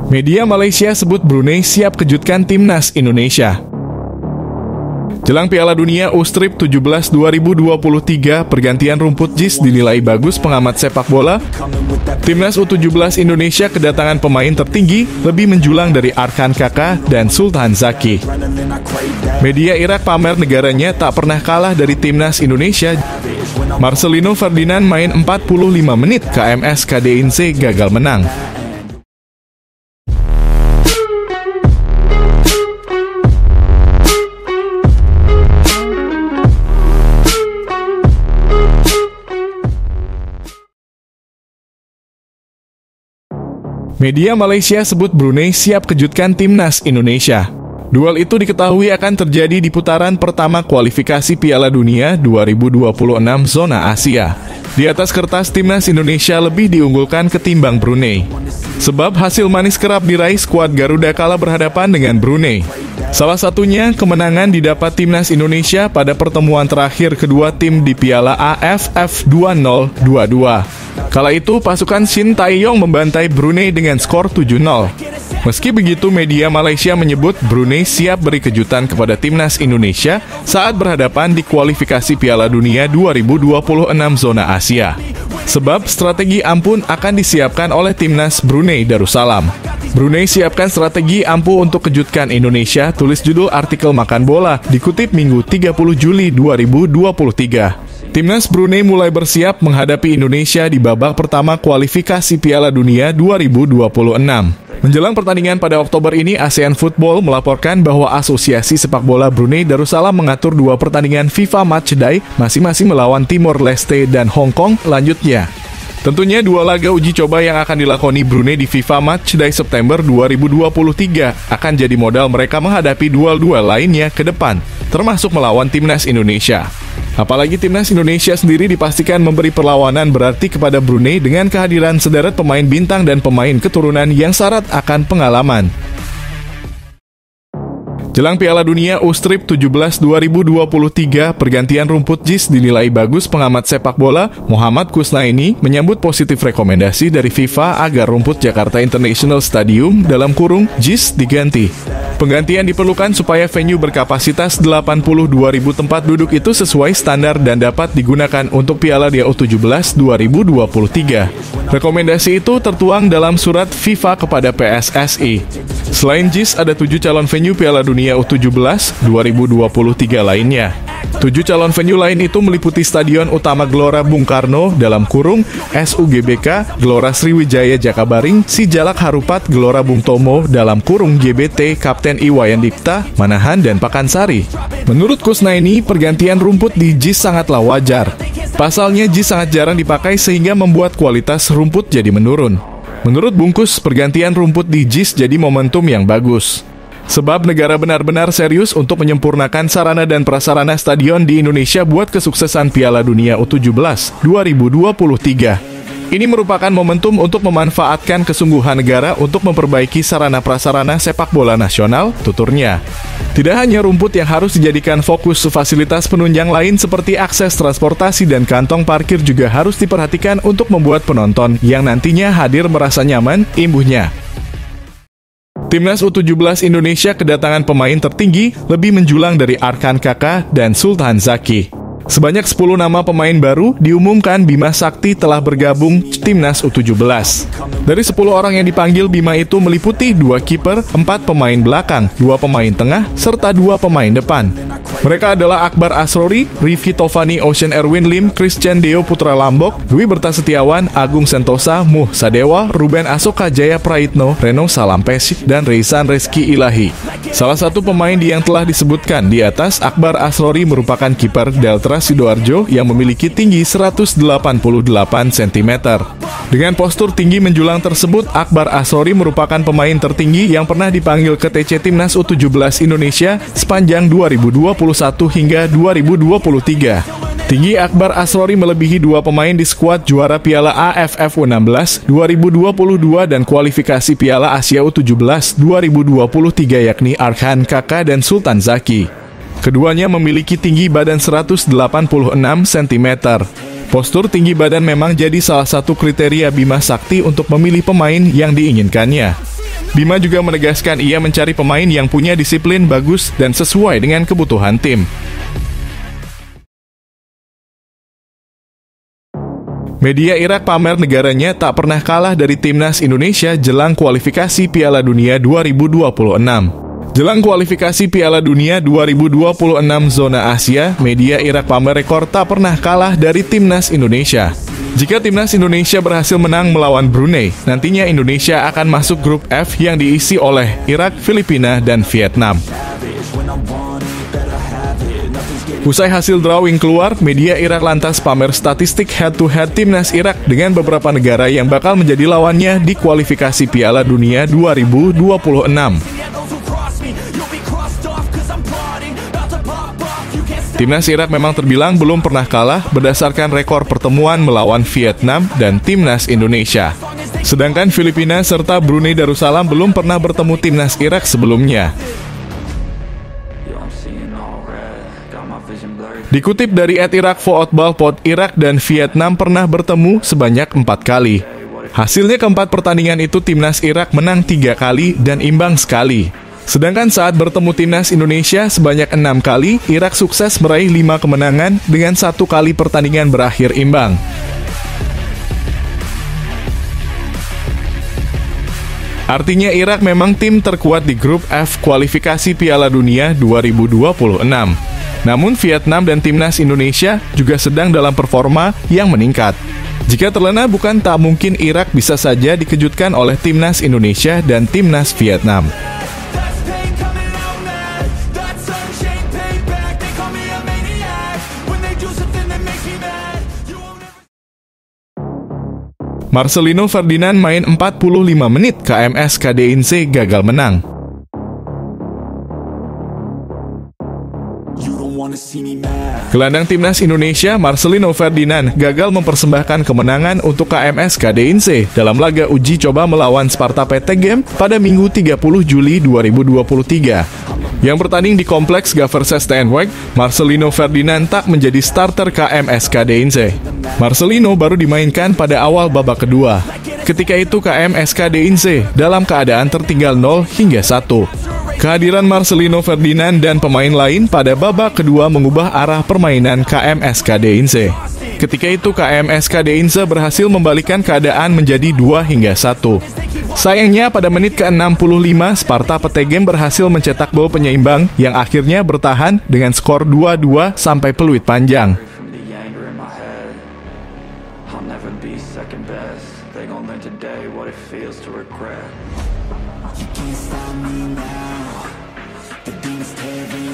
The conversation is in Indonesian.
Media Malaysia sebut Brunei siap kejutkan timnas Indonesia. Jelang Piala Dunia U-Strip 17 2023, pergantian rumput JIS dinilai bagus pengamat sepak bola. Timnas U17 Indonesia kedatangan pemain tertinggi, lebih menjulang dari Arkan Kaka dan Sultan Zaki. Media Irak pamer negaranya tak pernah kalah dari timnas Indonesia. Marcelino Ferdinand main 45 menit, KMS KDINC gagal menang. Media Malaysia sebut Brunei siap kejutkan timnas Indonesia. Duel itu diketahui akan terjadi di putaran pertama kualifikasi Piala Dunia 2026 zona Asia. Di atas kertas, timnas Indonesia lebih diunggulkan ketimbang Brunei. Sebab hasil manis kerap diraih skuad Garuda kala berhadapan dengan Brunei. Salah satunya, kemenangan didapat timnas Indonesia pada pertemuan terakhir kedua tim di Piala AFF 2022. Kala itu, pasukan Shin Tae-yong membantai Brunei dengan skor 7-0. Meski begitu, media Malaysia menyebut Brunei siap beri kejutan kepada timnas Indonesia saat berhadapan di kualifikasi Piala Dunia 2026 zona Asia. Sebab strategi ampuh akan disiapkan oleh timnas Brunei Darussalam. Brunei siapkan strategi ampuh untuk kejutkan Indonesia, tulis judul artikel Makan Bola, dikutip Minggu 30 Juli 2023. Timnas Brunei mulai bersiap menghadapi Indonesia di babak pertama kualifikasi Piala Dunia 2026. Menjelang pertandingan pada Oktober ini, ASEAN Football melaporkan bahwa Asosiasi Sepak Bola Brunei Darussalam mengatur 2 pertandingan FIFA Matchday, masing-masing melawan Timor Leste dan Hong Kong lanjutnya. Tentunya 2 laga uji coba yang akan dilakoni Brunei di FIFA Matchday September 2023 akan jadi modal mereka menghadapi duel-duel lainnya ke depan, termasuk melawan timnas Indonesia. Apalagi timnas Indonesia sendiri dipastikan memberi perlawanan berarti kepada Brunei dengan kehadiran sederet pemain bintang dan pemain keturunan yang syarat akan pengalaman. Jelang Piala Dunia U-Strip 17 2023, pergantian rumput JIS dinilai bagus pengamat sepak bola. Muhammad Kusnaini menyambut positif rekomendasi dari FIFA agar rumput Jakarta International Stadium (JIS) diganti. Penggantian diperlukan supaya venue berkapasitas 82.000 tempat duduk itu sesuai standar dan dapat digunakan untuk Piala Dunia U17 2023. Rekomendasi itu tertuang dalam surat FIFA kepada PSSI. Selain JIS, ada 7 calon venue Piala Dunia U17 2023 lainnya. 7 calon venue lain itu meliputi Stadion Utama Gelora Bung Karno (SUGBK), Gelora Sriwijaya Jakabaring, Sijalak Harupat, Gelora Bung Tomo (GBT), Kapten Iwayan Dipta, Manahan, dan Pakansari. Menurut Kusnaini, pergantian rumput di JIS sangatlah wajar. Pasalnya JIS sangat jarang dipakai sehingga membuat kualitas rumput jadi menurun. Menurut Bungkus, pergantian rumput di JIS jadi momentum yang bagus. Sebab negara benar-benar serius untuk menyempurnakan sarana dan prasarana stadion di Indonesia buat kesuksesan Piala Dunia U17 2023. Ini merupakan momentum untuk memanfaatkan kesungguhan negara untuk memperbaiki sarana prasarana sepak bola nasional, tuturnya. Tidak hanya rumput yang harus dijadikan fokus, fasilitas penunjang lain seperti akses transportasi dan kantong parkir juga harus diperhatikan untuk membuat penonton yang nantinya hadir merasa nyaman, imbuhnya. Timnas U17 Indonesia kedatangan pemain tertinggi, lebih menjulang dari Arkan Kaka dan Sultan Zaki. Sebanyak 10 nama pemain baru diumumkan Bima Sakti telah bergabung Timnas U17. Dari 10 orang yang dipanggil, Bima itu meliputi 2 kiper, 4 pemain belakang, 2 pemain tengah, serta 2 pemain depan. Mereka adalah Akbar Asrori, Rifki Tovani, Ocean Erwin Lim, Christian Deo Putra Lambok, Dwi Berta Setiawan, Agung Sentosa, Muh Sadewa, Ruben Asoka Jaya Praitno, Reno Salampes, dan Reisan Reski Ilahi. Salah satu pemain yang telah disebutkan di atas, Akbar Asrori, merupakan kiper Delta Sidoarjo yang memiliki tinggi 188 cm. Dengan postur tinggi menjulang tersebut, Akbar Asrori merupakan pemain tertinggi yang pernah dipanggil ke TC Timnas U17 Indonesia sepanjang 2021 hingga 2023. Tinggi Akbar Asrori melebihi 2 pemain di skuad juara Piala AFF U16 2022 dan kualifikasi Piala Asia U17 2023, yakni Arkan Kaka dan Sultan Zaki. Keduanya memiliki tinggi badan 186 cm. Postur tinggi badan memang jadi salah satu kriteria Bima Sakti untuk memilih pemain yang diinginkannya. Bima juga menegaskan ia mencari pemain yang punya disiplin bagus dan sesuai dengan kebutuhan tim. Media Irak pamer negaranya tak pernah kalah dari timnas Indonesia jelang kualifikasi Piala Dunia 2026. Jelang kualifikasi Piala Dunia 2026 zona Asia, media Irak pamer rekor tak pernah kalah dari timnas Indonesia. Jika timnas Indonesia berhasil menang melawan Brunei, nantinya Indonesia akan masuk grup F yang diisi oleh Irak, Filipina, dan Vietnam. Usai hasil drawing keluar, media Irak lantas pamer statistik head-to-head timnas Irak dengan beberapa negara yang bakal menjadi lawannya di kualifikasi Piala Dunia 2026. Timnas Irak memang terbilang belum pernah kalah berdasarkan rekor pertemuan melawan Vietnam dan timnas Indonesia. Sedangkan Filipina serta Brunei Darussalam belum pernah bertemu timnas Irak sebelumnya. Dikutip dari @IrakFootball, Irak dan Vietnam pernah bertemu sebanyak 4 kali. Hasilnya keempat pertandingan itu timnas Irak menang 3 kali dan imbang sekali. Sedangkan saat bertemu timnas Indonesia sebanyak 6 kali, Irak sukses meraih 5 kemenangan dengan 1 kali pertandingan berakhir imbang. Artinya Irak memang tim terkuat di grup F kualifikasi Piala Dunia 2026. Namun Vietnam dan timnas Indonesia juga sedang dalam performa yang meningkat. Jika terlena bukan tak mungkin Irak bisa saja dikejutkan oleh timnas Indonesia dan timnas Vietnam. Marcelino Ferdinand main 45 menit, KMS KDINC gagal menang. Gelandang timnas Indonesia Marcelino Ferdinand gagal mempersembahkan kemenangan untuk KMS KDINC dalam laga uji coba melawan Sparta Petegem pada Minggu 30 Juli 2023. Yang bertanding di kompleks Gavers Steenwijk, Marcelino Ferdinand tak menjadi starter KMS KDINC. Marcelino baru dimainkan pada awal babak kedua. Ketika itu KMS KDINC dalam keadaan tertinggal 0 hingga 1. Kehadiran Marcelino Ferdinand dan pemain lain pada babak kedua mengubah arah permainan KMS KDINC. Ketika itu KMS KDINC berhasil membalikkan keadaan menjadi 2 hingga 1. Sayangnya pada menit ke-65 Sparta Petegem berhasil mencetak gol penyeimbang yang akhirnya bertahan dengan skor 2-2 sampai peluit panjang. You can't stop me now. The beat's tearing